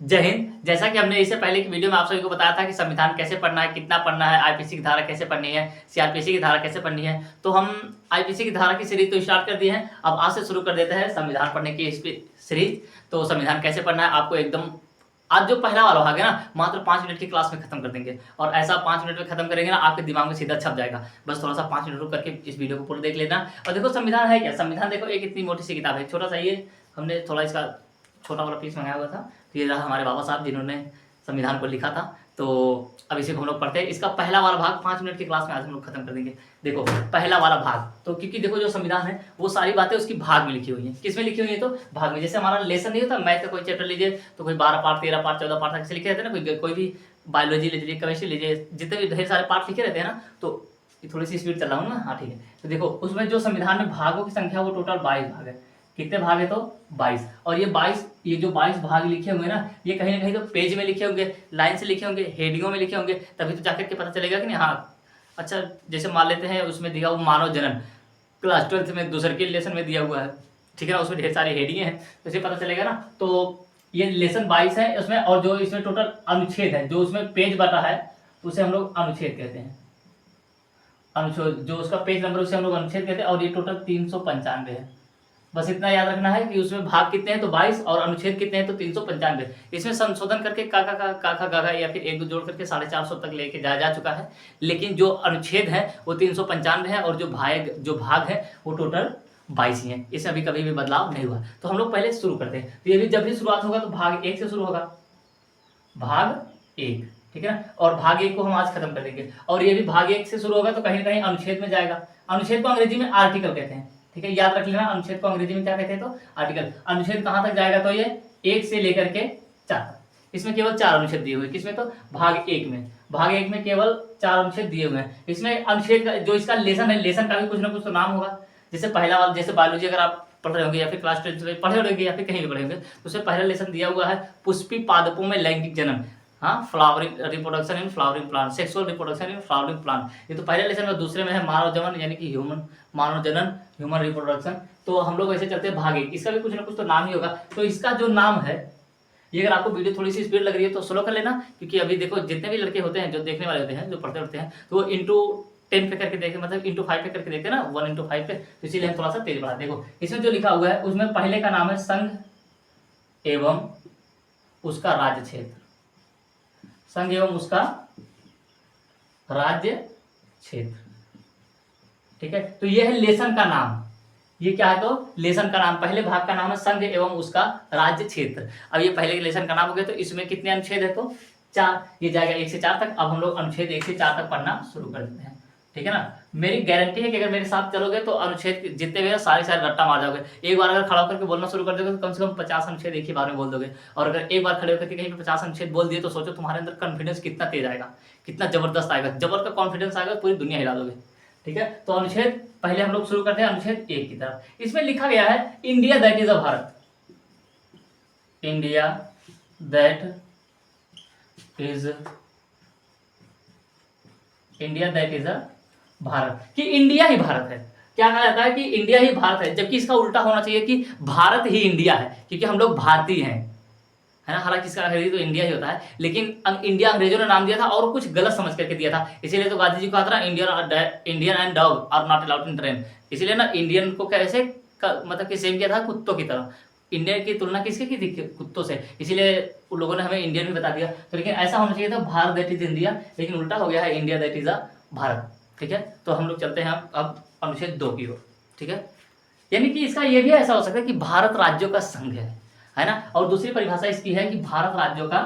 जय हिंद। जैसा कि हमने इससे पहले की वीडियो में आप सभी को बताया था कि संविधान कैसे पढ़ना है, कितना पढ़ना है, आईपीसी की धारा कैसे पढ़नी है, सीआरपीसी की धारा कैसे पढ़नी है। तो हम आईपीसी की धारा की सीरीज तो स्टार्ट कर दी है। अब आज से शुरू कर देते हैं संविधान पढ़ने की सीरीज। तो संविधान कैसे पढ़ना है आपको एकदम आज जो पहला वाला भाग है ना, मात्र 5 मिनट की क्लास में खत्म कर देंगे। और ऐसा 5 मिनट में खत्म करेंगे ना, आपके दिमाग में सीधा छप जाएगा। बस थोड़ा सा 5 मिनट रुक करके इस वीडियो को पूरा देख लेना। और देखो संविधान है क्या। संविधान देखो एक इतनी मोटी सी किताब है, छोटा सा ये हमने थोड़ा इसका छोटा वाला पीस मंगाया हुआ था। तो ये रहा हमारे बाबा साहब जिन्होंने संविधान को लिखा था। तो अब इसी को हम लोग पढ़ते हैं। इसका पहला वाला भाग 5 मिनट की क्लास में आज हम लोग खत्म कर देंगे। देखो पहला वाला भाग तो क्योंकि देखो जो संविधान है वो सारी बातें उसकी भाग में लिखी हुई है। किस में लिखी हुई है? तो भाग में। जैसे हमारा लेसन नहीं होता, मैथ का कोई चैप्टर लीजिए तो कोई 12 पार्ट, 13 पार्ट, 14 पार्ट ऐसे लिखे रहते हैं ना। कोई भी बायोलॉजी लीजिए, केमिस्ट्री लीजिए, जितने भी ढेर सारे पार्ट लिखे रहते हैं ना। तो थोड़ी सी स्पीड चल रहा हूँ ना, हाँ ठीक है। तो देखो उसमें जो संविधान में भागों की संख्या वो टोटल 22 भाग है। कितने भाग है? तो 22। और ये जो 22 भाग लिखे होंगे ना, ये कहीं ना कहीं तो पेज में लिखे होंगे, लाइन से लिखे होंगे, हेडिंगों में लिखे होंगे, तभी तो जाकर के पता चलेगा कि नहीं। हाँ अच्छा, जैसे मान लेते हैं उसमें दिया हुआ मानव जनन, क्लास 12th में दूसरे के लेसन में दिया हुआ है, ठीक है ना। उसमें ढेर सारी हेडिंग है तो इसे पता चलेगा ना। तो ये लेसन 22 है उसमें। और जो इसमें टोटल अनुच्छेद है, जो उसमें पेज बटा है उसे हम लोग अनुच्छेद कहते हैं। अनुच्छेद जो उसका पेज नंबर उसे हम लोग अनुच्छेद कहते हैं। और ये टोटल 395 है। बस इतना याद रखना है कि उसमें भाग कितने हैं तो 22 और अनुच्छेद कितने हैं तो 395। इसमें संशोधन करके काका गागा या फिर एक दो जोड़ करके 450 तक लेके जा चुका है। लेकिन जो अनुच्छेद है वो 395 है और जो भाग है वो टोटल 22 ही है। इसमें अभी कभी भी बदलाव नहीं हुआ। तो हम लोग पहले शुरू करते हैं। तो ये भी जब भी शुरुआत होगा तो भाग 1 से शुरू होगा, भाग 1, ठीक है ना। और भाग 1 को हम आज खत्म कर देंगे। और ये भी भाग 1 से शुरू होगा तो कहीं ना कहीं अनुच्छेद में जाएगा। अनुच्छेद को अंग्रेजी में आर्टिकल कहते हैं, ठीक है, याद रख लेना। अनुच्छेद को अंग्रेजी में क्या कहते हैं? तो आर्टिकल। अनुच्छेद कहां तक जाएगा? तो ये 1 से लेकर के 4 तक। इसमें केवल 4 अनुच्छेद दिए हुए। किसमें? तो भाग 1 में। भाग 1 में केवल 4 अनुच्छेद दिए हुए हैं। इसमें अनुच्छेद का जो इसका लेसन है, लेसन का भी कुछ ना कुछ तो नाम होगा। जैसे पहला वाला, जैसे बायोलॉजी अगर आप पढ़ रहे होंगे या फिर क्लास 10 में पढ़े होंगे या फिर कहीं भी पढ़े होंगे, तो उसमें पहला लेसन दिया हुआ है पुष्पी पादपों में लैंगिक जनन, हाँ, flowering reproduction in flowering plant, sexual reproduction in flowering plant. ये तो पहले लेसन में। दूसरे में है मानव जनन यानी कि मानव जनन, ह्यूमन रिप्रोडक्शन। तो हम लोग ऐसे चलते हैं भाग 1। इसका भी कुछ ना कुछ तो नाम ही होगा। तो इसका जो नाम है, ये अगर आपको वीडियो थोड़ी सी स्पीड लग रही है तो स्लो कर लेना, क्योंकि अभी देखो जितने भी लड़के होते हैं जो देखने वाले होते हैं, जो पढ़ते होते हैं, तो वो इंटू 10 पे करके देखे, मतलब इंटू 5 पे करके देखते हैं ना, 1 × 5 पे। तो इसीलिए हम थोड़ा सा तेज बढ़ा। देखो इसमें जो लिखा हुआ है उसमें पहले का नाम है संघ एवं उसका राज्य क्षेत्र। संघ एवं उसका राज्य क्षेत्र, ठीक है। तो ये है लेसन का नाम। ये क्या है? तो लेसन का नाम। पहले भाग का नाम है संघ एवं उसका राज्य क्षेत्र। अब ये पहले के लेसन का नाम हो गया। तो इसमें कितने अनुच्छेद है? तो 4। ये जाएगा 1 से 4 तक। अब हम लोग अनुच्छेद 1 से 4 तक पढ़ना शुरू कर देते हैं, ठीक है ना। मेरी गारंटी है कि अगर मेरे साथ चलोगे तो अनुच्छेद जितने भी है सारे रट्टा मार जाओगे। एक बार अगर खड़ा होकर के बोलना शुरू कर दोगे तो कम से कम 50 अनुच्छेद एक ही बार में बोल दोगे। और अगर एक बार खड़े होकर के कहीं पे 50 अनुच्छेद बोल दिए तो सोचो तुम्हारे अंदर कॉन्फिडेंस कितना तेज आएगा, कितना जबरदस्त आएगा। जबर का कॉन्फिडेंस आएगा, पूरी दुनिया हिला दोगे, ठीक है। तो अनुच्छेद पहले हम लोग शुरू करते हैं अनुच्छेद 1 की तरफ। इसमें लिखा गया है India that is a Bharat. India that is a Bharat, कि इंडिया ही भारत है। क्या कहा जाता है? कि इंडिया ही भारत है, जबकि इसका उल्टा होना चाहिए कि भारत ही इंडिया है, क्योंकि हम लोग भारतीय हैं, है ना। हालांकि इसका अंग्रेजी तो इंडिया ही होता है, लेकिन इंडिया अंग्रेजों ने नाम दिया था और कुछ गलत समझ करके दिया था। इसीलिए तो गांधी जी को आता था Indian and dog are not allowed in train. इसीलिए ना इंडियन को कैसे मतलब कि सेम किया था कुत्तों की तरह। इंडिया की तुलना किसके की थी? कुत्तों से। इसीलिए उन लोगों ने हमें इंडियन भी बता दिया। तो लेकिन ऐसा होना चाहिए था भारत दैट इज इंडिया, लेकिन उल्टा हो गया है India that is a Bharat, ठीक है। तो हम लोग चलते हैं अब अनुच्छेद 2 की ओर, ठीक है। यानी कि इसका ये भी ऐसा हो सकता है कि भारत राज्यों का संघ है ना। और दूसरी परिभाषा इसकी है कि भारत राज्यों का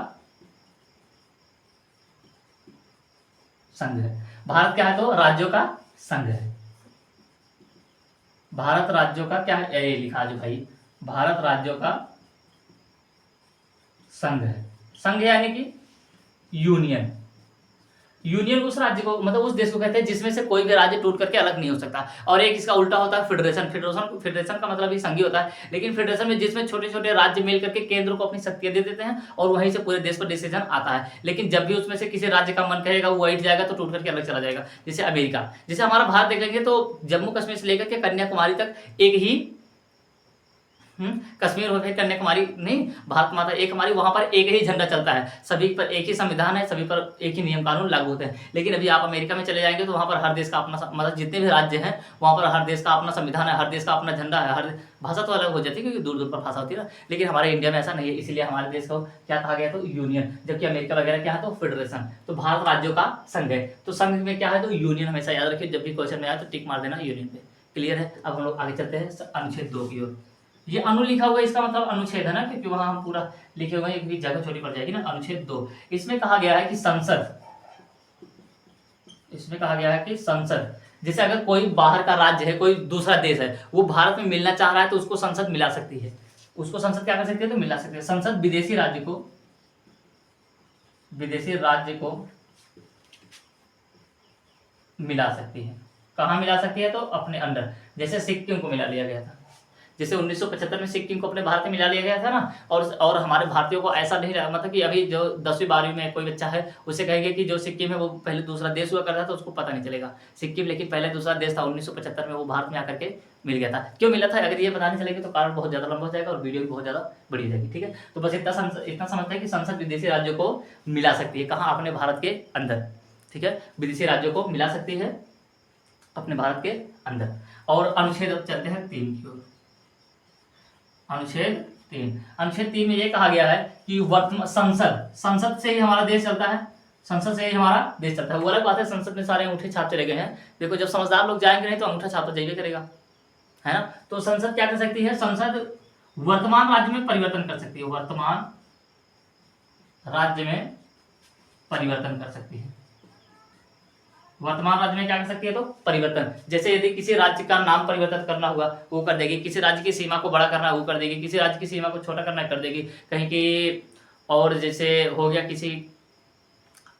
संघ है। भारत क्या है? तो राज्यों का संघ है। भारत राज्यों का क्या है? ये लिखा जो भाई, भारत राज्यों का संघ है। संघ यानी कि यूनियन। यूनियन उस राज्य को, मतलब उस देश को कहते हैं जिसमें से कोई भी राज्य टूट करके अलग नहीं हो सकता। और एक इसका उल्टा होता है फेडरेशन। फेडरेशन का मतलब ही संघीय होता है, लेकिन फेडरेशन में जिसमें छोटे छोटे राज्य मिल करके केंद्र को अपनी शक्तियां दे देते हैं और वहीं से पूरे देश पर डिसीजन आता है। लेकिन जब भी उसमें से किसी राज्य का मन कहेगा वो हट जाएगा तो टूट करके अलग चला जाएगा। जैसे अमेरिका, जैसे हमारा भारत देखेंगे तो जम्मू कश्मीर से लेकर के कन्याकुमारी तक एक ही कश्मीर हो फिर कन्याकुमारी नहीं, भारत माता एक हमारी, वहाँ पर एक ही झंडा चलता है, सभी पर एक ही संविधान है, सभी पर एक ही नियम कानून लागू होते हैं। लेकिन अभी आप अमेरिका में चले जाएंगे तो वहाँ पर हर देश का अपना, मतलब जितने भी राज्य हैं वहाँ पर हर देश का अपना संविधान है, हर देश का अपना झंडा है, हर भाषा तो अलग हो जाती है क्योंकि दूर दूर पर भाषा होती है ना। लेकिन हमारे इंडिया में ऐसा नहीं है, इसीलिए हमारे देश को क्या कहा गया तो यूनियन, जबकि अमेरिका वगैरह क्या है तो फेडरेशन। तो भारत राज्यों का संघ है, तो संघ में क्या है तो यूनियन। हमेशा याद रखिए, जब भी क्वेश्चन में आए तो टिक मार देना यूनियन पे। क्लियर है। अब हम लोग आगे चलते हैं अनुच्छेद 2 की ओर। ये अनु लिखा हुआ है, इसका मतलब अनुच्छेद है ना, क्योंकि वहां हम पूरा लिखे हुए हैं, एक भी जगह छोटी पड़ जाएगी ना। अनुच्छेद 2, इसमें कहा गया है कि संसद, इसमें कहा गया है कि संसद, जैसे अगर कोई बाहर का राज्य है, कोई दूसरा देश है, वो भारत में मिलना चाह रहा है तो उसको संसद मिला सकती है। उसको संसद क्या कर सकती है तो मिला सकती है। संसद विदेशी राज्य को, विदेशी राज्य को मिला सकती है। कहाँ मिला सकती है तो अपने अंडर। जैसे सिक्किम को मिला लिया गया था, जैसे 1975 में सिक्किम को अपने भारत में मिला लिया गया था ना। और हमारे भारतीयों को ऐसा नहीं लगा, मतलब कि अभी जो 10वीं 12वीं में कोई बच्चा है उसे कहेंगे कि जो सिक्किम है वो पहले दूसरा देश हुआ करता था, तो उसको पता नहीं चलेगा सिक्किम लेकिन पहले दूसरा देश था। 1975 में वो भारत में आकर के मिल गया था। क्यों मिला था अगर ये बताने चलेंगे तो कारण बहुत ज्यादा लंबा हो जाएगा और वीडियो भी बहुत ज्यादा बड़ी हो जाएगी। ठीक है, तो बस इतना समझते हैं कि संसद विदेशी राज्यों को मिला सकती है। कहाँ? अपने भारत के अंदर। ठीक है, विदेशी राज्यों को मिला सकती है अपने भारत के अंदर। और अनुच्छेद, अब चलते हैं 3 की ओर। अनुच्छेद 3, अनुच्छेद 3 में ये कहा गया है कि वर्तमान संसद से ही हमारा देश चलता है, संसद से ही हमारा देश चलता है। वो अलग बात है, संसद में सारे अंगूठे छाप चले गए हैं। देखो जब समझदार लोग जाएंगे नहीं तो अंगूठा छाप तो जाइए करेगा, है ना। तो संसद क्या कर सकती है? संसद वर्तमान राज्य में परिवर्तन कर सकती है, वर्तमान राज्य में परिवर्तन कर सकती है। वर्तमान राज्य में क्या कर सकती है तो परिवर्तन। जैसे यदि किसी राज्य का नाम परिवर्तन करना हुआ वो कर देगी, किसी राज्य की सीमा को बड़ा करना है वो कर देगी, किसी राज्य की सीमा को छोटा करना है कर देगी कहीं की। और जैसे हो गया किसी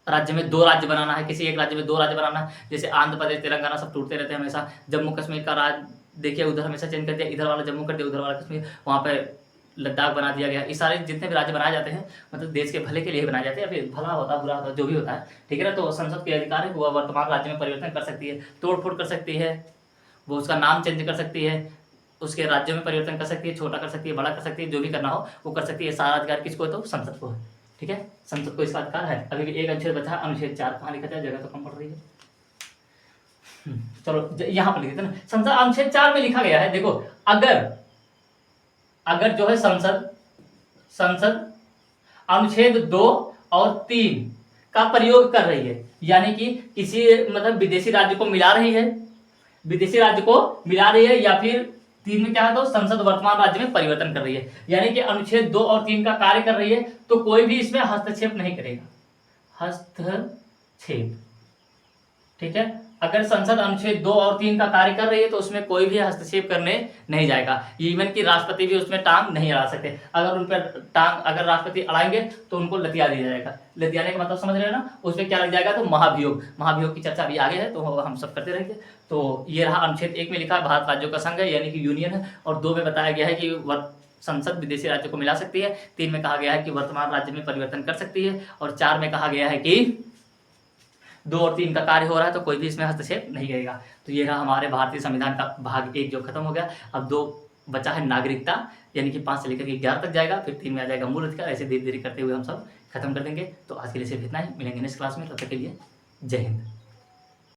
राज्य में 2 राज्य बनाना है, किसी एक राज्य में 2 राज्य बनाना है, जैसे आंध्र प्रदेश तेलंगाना सब टूटते रहते हैं हमेशा। जम्मू कश्मीर का राज्य देखिए उधर हमेशा चेंज कर दिया, इधर वाला जम्मू कर दिया, उधर वाला कश्मीर, वहाँ पे लद्दाख बना दिया गया। ये सारे जितने भी राज्य बनाए जाते हैं मतलब देश के भले के लिए बनाए जाते हैं, या फिर भला होता है बुरा होता है जो भी होता है, ठीक है ना। तो संसद के अधिकार है, वो वर्तमान राज्य में परिवर्तन कर सकती है, तोड़ फोड़ कर सकती है, वो उसका नाम चेंज कर सकती है, उसके राज्यों में परिवर्तन कर सकती है, छोटा कर सकती है, बड़ा कर सकती है, जो भी करना हो वो कर सकती है। सारा अधिकार किसको है तो संसद को है। ठीक है, संसद को इसका अधिकार है। अभी भी एक अनुच्छेद बचा है, अनुच्छेद 4। कहाँ लिखा जाए, जगह तो कम पड़ रही है। चलो यहाँ पर लिख देते ना, संसद अनुच्छेद 4 में लिखा गया है। देखो अगर जो है संसद अनुच्छेद 2 और 3 का प्रयोग कर रही है, यानी कि किसी मतलब विदेशी राज्य को मिला रही है, या फिर 3 में क्या है तो संसद वर्तमान राज्य में परिवर्तन कर रही है, यानी कि अनुच्छेद 2 और 3 का कार्य कर रही है, तो कोई भी इसमें हस्तक्षेप नहीं करेगा। हस्तक्षेप, ठीक है। अगर संसद अनुच्छेद 2 और 3 का कार्य कर रही है तो उसमें कोई भी हस्तक्षेप करने नहीं जाएगा। इवन कि राष्ट्रपति भी उसमें टांग नहीं अड़ा सकते। अगर उन पर टांग अगर राष्ट्रपति अड़ाएंगे तो उनको लतिया दिया जाएगा। लतियाने का मतलब समझ रहे हो ना, उसमें क्या लग जाएगा तो महाभियोग की चर्चा अभी आगे है तो हम सब करते रहेंगे। तो ये रहा अनुच्छेद 1 में लिखा है भारत राज्यों का संघ है, यानी कि यूनियन है। और 2 में बताया गया है कि संसद विदेशी राज्यों को मिला सकती है। 3 में कहा गया है कि वर्तमान राज्य में परिवर्तन कर सकती है। और 4 में कहा गया है कि 2 और 3 का कार्य हो रहा है तो कोई भी इसमें हस्तक्षेप नहीं करेगा। तो ये रहा हमारे भारतीय संविधान का भाग 1 जो खत्म हो गया। अब 2 बचा है नागरिकता, यानी कि 5 से लेकर के 11 तक जाएगा, फिर 3 में आ जाएगा मूल अधिकार। ऐसे धीरे धीरे करते हुए हम सब खत्म कर देंगे। तो आज के लिए सिर्फ इतना ही, मिलेंगे नेक्स्ट क्लास में, तब तक के लिए जय हिंद।